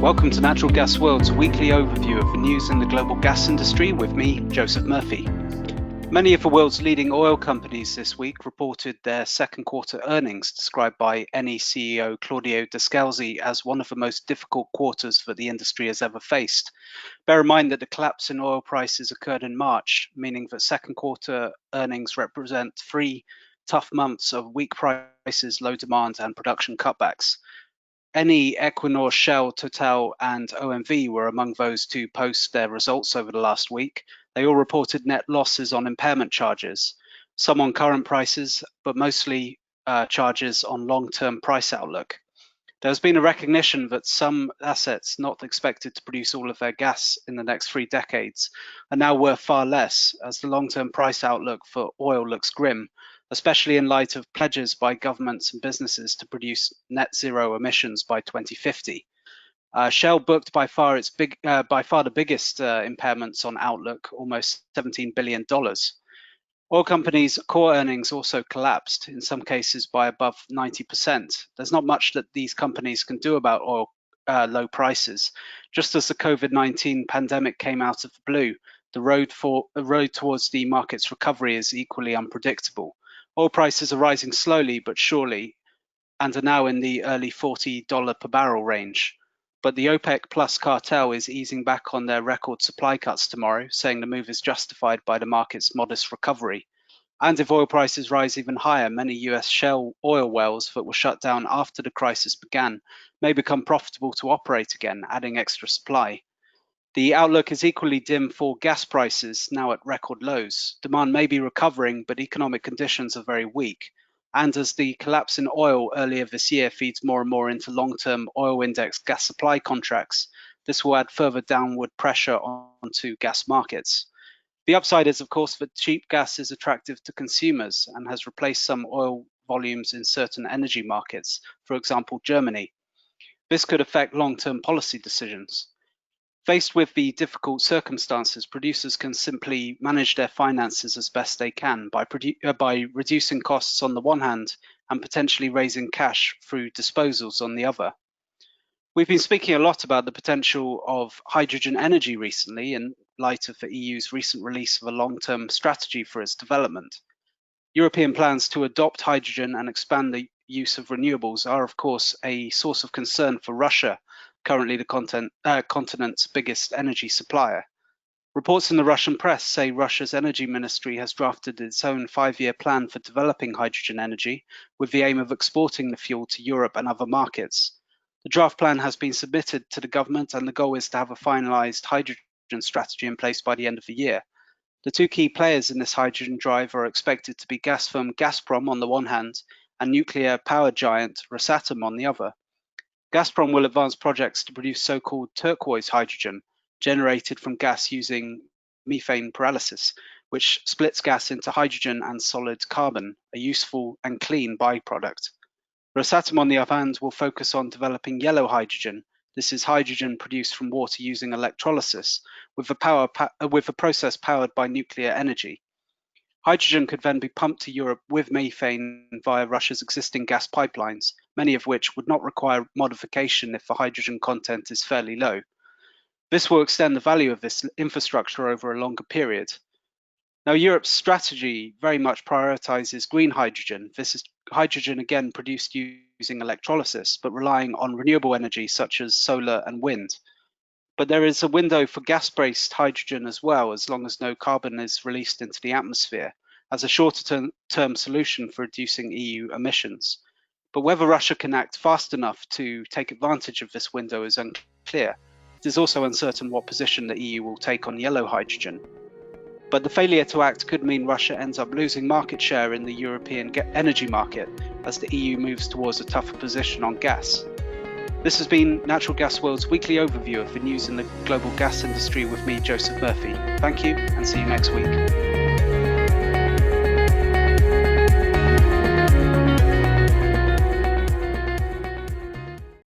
Welcome to Natural Gas World's weekly overview of the news in the global gas industry with me, Joseph Murphy. Many of the world's leading oil companies this week reported their second quarter earnings, described by Eni CEO Claudio Descalzi as one of the most difficult quarters that the industry has ever faced. Bear in mind that the collapse in oil prices occurred in March, meaning that second quarter earnings represent 3 tough months of weak prices, low demand, and production cutbacks. Eni, Equinor, Shell, Total, and OMV were among those to post their results over the last week. They all reported net losses on impairment charges, some on current prices, but mostly charges on long-term price outlook. There's been a recognition that some assets not expected to produce all of their gas in the next 3 decades are now worth far less, as the long-term price outlook for oil looks grim, especially in light of pledges by governments and businesses to produce net zero emissions by 2050. Shell booked by far the biggest impairments on outlook, almost $17 billion. Oil companies' core earnings also collapsed, in some cases by above 90%. There's not much that these companies can do about oil low prices. Just as the COVID-19 pandemic came out of the blue, the road towards the market's recovery is equally unpredictable. Oil prices are rising slowly but surely and are now in the early $40 per barrel range. But the OPEC Plus cartel is easing back on their record supply cuts tomorrow, saying the move is justified by the market's modest recovery. And if oil prices rise even higher, many US shale oil wells that were shut down after the crisis began may become profitable to operate again, adding extra supply. The outlook is equally dim for gas prices, now at record lows. Demand may be recovering, but economic conditions are very weak. And as the collapse in oil earlier this year feeds more and more into long-term oil index gas supply contracts, this will add further downward pressure onto gas markets. The upside is, of course, that cheap gas is attractive to consumers and has replaced some oil volumes in certain energy markets, for example, Germany. This could affect long-term policy decisions. Faced with the difficult circumstances, producers can simply manage their finances as best they can by reducing costs on the one hand and potentially raising cash through disposals on the other. We've been speaking a lot about the potential of hydrogen energy recently in light of the EU's recent release of a long-term strategy for its development. European plans to adopt hydrogen and expand the use of renewables are, of course, a source of concern for Russia, currently the continent's biggest energy supplier. Reports in the Russian press say Russia's energy ministry has drafted its own 5-year plan for developing hydrogen energy, with the aim of exporting the fuel to Europe and other markets. The draft plan has been submitted to the government, and the goal is to have a finalized hydrogen strategy in place by the end of the year. The 2 key players in this hydrogen drive are expected to be gas firm Gazprom on the one hand and nuclear power giant Rosatom on the other. Gazprom will advance projects to produce so-called turquoise hydrogen, generated from gas using methane pyrolysis, which splits gas into hydrogen and solid carbon, a useful and clean byproduct. Rosatom, on the other hand, will focus on developing yellow hydrogen. This is hydrogen produced from water using electrolysis, with a process powered by nuclear energy. Hydrogen could then be pumped to Europe with methane via Russia's existing gas pipelines, many of which would not require modification if the hydrogen content is fairly low. This will extend the value of this infrastructure over a longer period. Now, Europe's strategy very much prioritizes green hydrogen. This is hydrogen again produced using electrolysis, but relying on renewable energy such as solar and wind. But there is a window for gas-based hydrogen as well, as long as no carbon is released into the atmosphere, as a shorter-term solution for reducing EU emissions. But whether Russia can act fast enough to take advantage of this window is unclear. It is also uncertain what position the EU will take on yellow hydrogen. But the failure to act could mean Russia ends up losing market share in the European energy market as the EU moves towards a tougher position on gas. This has been Natural Gas World's weekly overview of the news in the global gas industry with me, Joseph Murphy. Thank you, and see you next week.